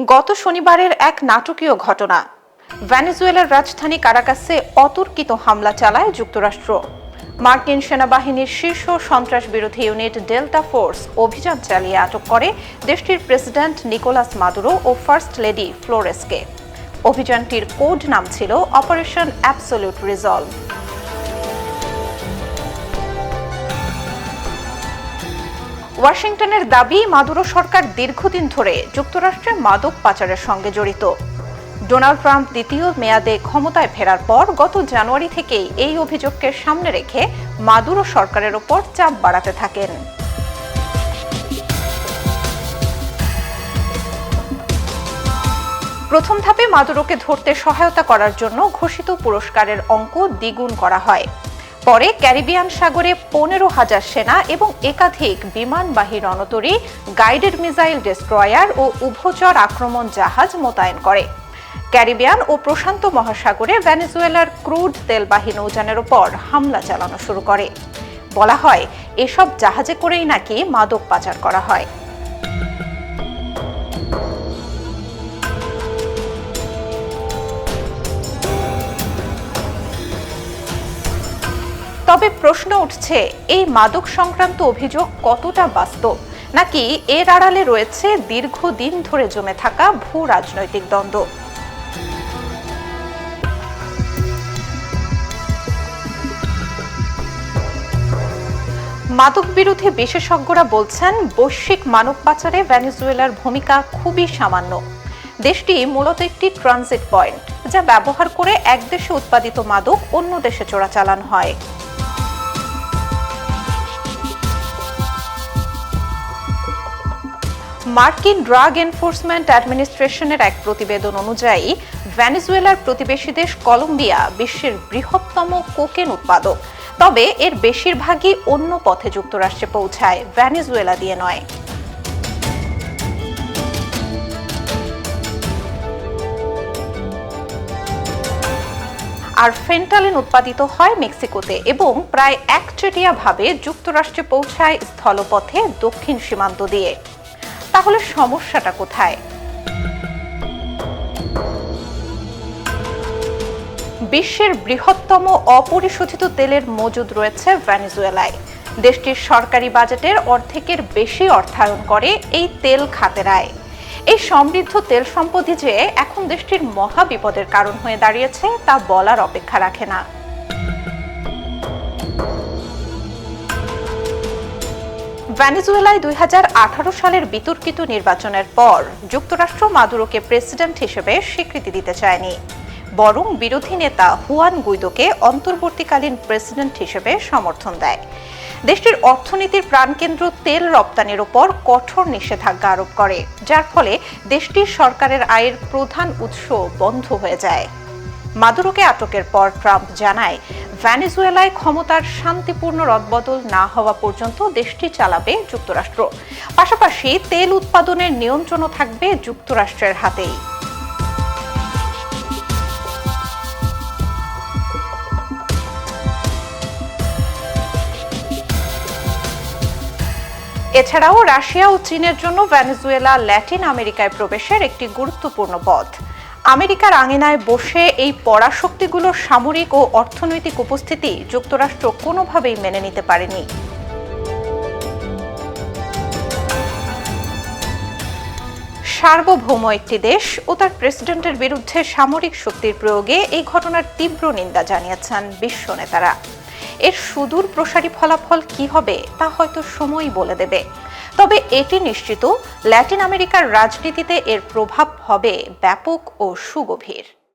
গত শনিবারের এক নাটকীয় ঘটনা। ভেনেজুয়েলার রাজধানী কারাকাসে অতর্কিত হামলা চালায় যুক্তরাষ্ট্র। মার্কিন সেনাবাহিনীর শীর্ষ সন্ত্রাস বিরোধী ইউনিট ডেল্টা ফোর্স অভিযান চালিয়ে আটক করে দেশটির প্রেসিডেন্ট নিকোলাস মাদুরো ও ফার্স্ট লেডি ফ্লোরেসকে। অভিযানটির কোড নাম ছিল অপারেশন অ্যাবসোলিউট রিজলভ। ওয়াশিংটনের দাবি, মাদুরো সরকার দীর্ঘদিন ধরে যুক্তরাষ্ট্রে মাদক পাচারের সঙ্গে জড়িত। ডোনাল্ড ট্রাম্প দ্বিতীয় মেয়াদে ক্ষমতায় ফেরার পর গত জানুয়ারি থেকেই এই অভিযোগকে সামনে রেখে মাদুরো সরকারের ওপর চাপ বাড়াতে থাকেন। প্রথম ধাপে মাদুরোকে ধরতে সহায়তা করার জন্য ঘোষিত পুরস্কারের অঙ্ক দ্বিগুণ করা হয়। পরে ক্যারিবিয়ান সাগরে 15,000 সেনা এবং একাধিক বিমানবাহী রণতরী, গাইডেড মিসাইল ডেস্ট্রয়ার ও উভচর আক্রমণ জাহাজ মোতায়েন করে। ক্যারিবিয়ান ও প্রশান্ত মহাসাগরে ভেনেজুয়েলার ক্রুড তেলবাহী নৌযানের ওপর হামলা চালানো শুরু করে। বলা হয়, এসব জাহাজে করেই নাকি মাদক পাচার করা হয়। তবে প্রশ্ন উঠছে, এই মাদক সংক্রান্ত অভিযোগ কতটা বাস্তব, নাকি এর আড়ালে রয়েছে দীর্ঘদিন ধরে জমে থাকা ভূ রাজনৈতিক দ্বন্দ্ব। মাদক বিরোধী বিশেষজ্ঞরা বলছেন, বৈশ্বিক মানব পাচারে ভেনেজুয়েলার ভূমিকা খুবই সামান্য। দেশটি মূলত একটি ট্রানজিট পয়েন্ট, যা ব্যবহার করে এক দেশে উৎপাদিত মাদক অন্য দেশে চোরাচালান হয়। মার্কিন ড্রাগ এনফোর্সমেন্ট অ্যাডমিনিস্ট্রেশনের এক প্রতিবেদন অনুযায়ী ভেনেজুয়েলার প্রতিবেশী দেশ কলম্বিয়া বিশ্বের বৃহত্তম কোকেন উৎপাদক। তবে এর বেশিরভাগই অন্য পথে যুক্তরাষ্ট্রে পৌঁছায়, ভেনেজুয়েলা দিয়ে নয়। আর ফেন্টালিন উৎপাদিত হয় মেক্সিকোতে এবং প্রায় একচেটিয়াভাবে যুক্তরাষ্ট্রে পৌঁছায় স্থলপথে দক্ষিণ সীমান্ত দিয়ে। তাহলে সমস্যাটা কোথায়? বিশ্বের বৃহত্তম অপরিশোধিত তেলের মজুদ রয়েছে ভেনেজুয়েলায়। দেশটির সরকারি বাজেটের অর্ধেকের বেশি অর্থায়ন করে এই তেল খাতের আয়। এই সমৃদ্ধ তেল সম্পদই যে এখন দেশটির মহা বিপদের কারণ হয়ে দাঁড়িয়েছে, তা বলার অপেক্ষা রাখে না। ভেনেজুয়েলায় 2018 সালের বিতর্কিত নির্বাচনের পর যুক্তরাষ্ট্র মাদুরোকে প্রেসিডেন্ট হিসেবে স্বীকৃতি দিতে চায়নি, বরং বিরোধী নেতা হুয়ান গুইদোকে অন্তর্বর্তীকালীন প্রেসিডেন্ট হিসেবে সমর্থন দেয়। দেশটির অর্থনীতির প্রাণকেন্দ্র তেল রপ্তানির উপর কঠোর নিষেধাজ্ঞা আরোপ করে, যার ফলে দেশটির সরকারের আয়ের প্রধান উৎস বন্ধ হয়ে যায়। মাদুরোকে আটকের পর ট্রাম্প জানায়, ভেনেজুয়েলায় ক্ষমতার শান্তিপূর্ণ রদবদল না হওয়া পর্যন্ত দেশটি চালাবে যুক্তরাষ্ট্র। পাশাপাশি তেল উৎপাদনের নিয়ন্ত্রণও থাকবে যুক্তরাষ্ট্রের হাতেই। এছাড়াও রাশিয়া ও চীনের জন্য ভেনেজুয়েলা ল্যাটিন আমেরিকায় প্রবেশের একটি গুরুত্বপূর্ণ পথ। আমেরিকার আঙিনায় বসে এই পরাশক্তিগুলোর সামরিক ও অর্থনৈতিক উপস্থিতি যুক্তরাষ্ট্র কোনোভাবেই মেনে নিতে পারেনি। সার্বভৌম একটি দেশ ও তার প্রেসিডেন্টের বিরুদ্ধে সামরিক শক্তির প্রয়োগে এই ঘটনার তীব্র নিন্দা জানিয়েছেন বিশ্ব নেতারা। এর সুদূর প্রসারী ফলাফল কি হবে তা হয়তো সময়ই বলে দেবে। তবে এটি নিশ্চিত, ল্যাটিন আমেরিকার রাজনীতিতে এর প্রভাব হবে ব্যাপক ও সুগভীর।